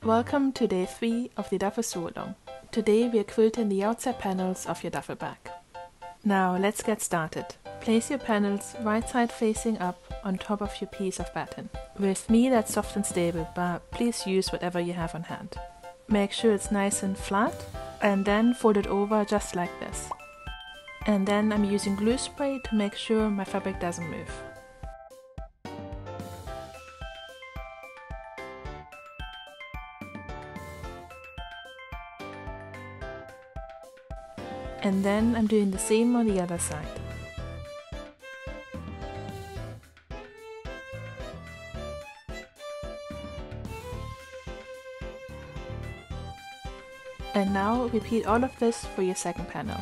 Welcome to day 3 of the Duffle Sew Along. Today we are quilting the outside panels of your duffel bag. Now let's get started. Place your panels right side facing up on top of your piece of batten. With me that's soft and stable, but please use whatever you have on hand. Make sure it's nice and flat and then fold it over just like this. And then I'm using glue spray to make sure my fabric doesn't move. And then I'm doing the same on the other side. And now repeat all of this for your second panel.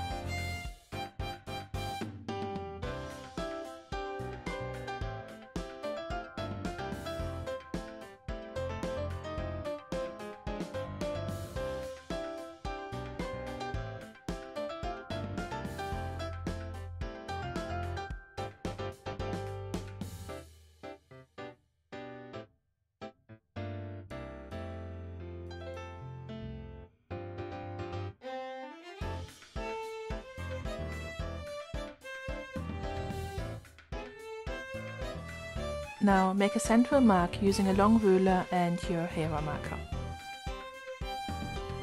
Now make a central mark using a long ruler and your hera marker.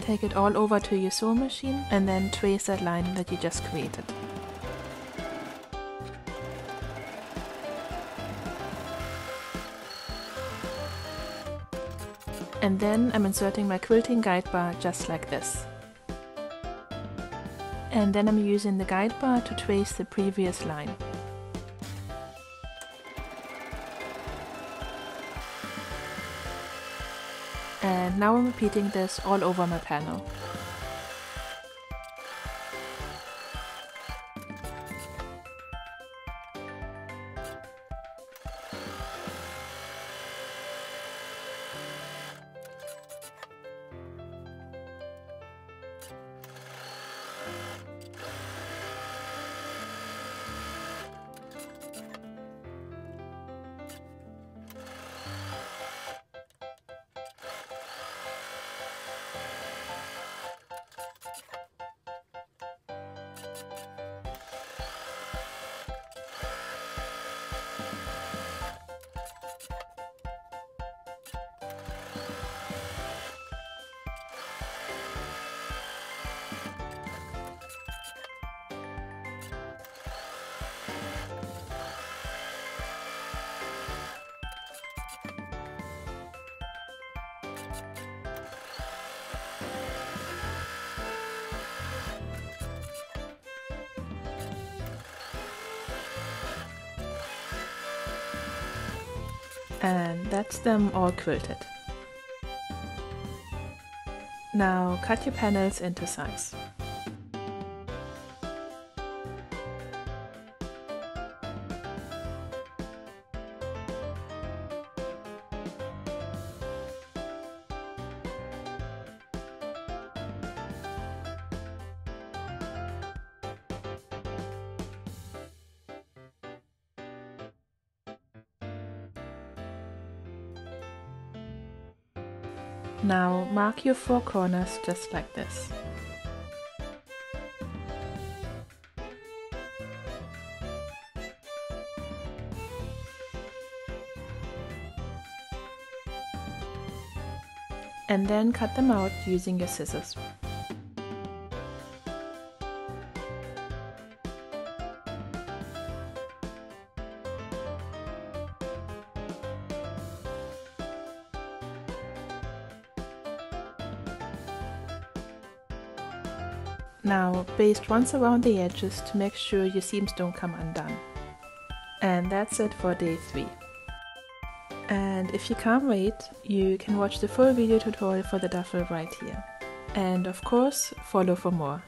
Take it all over to your sewing machine and then trace that line that you just created. And then I'm inserting my quilting guide bar just like this. And then I'm using the guide bar to trace the previous line. And now I'm repeating this all over my panel. And that's them all quilted. Now cut your panels into size. Now mark your 4 corners just like this. And then cut them out using your scissors. Now baste once around the edges to make sure your seams don't come undone. And that's it for day 3. And if you can't wait, you can watch the full video tutorial for the duffel right here. And of course, follow for more.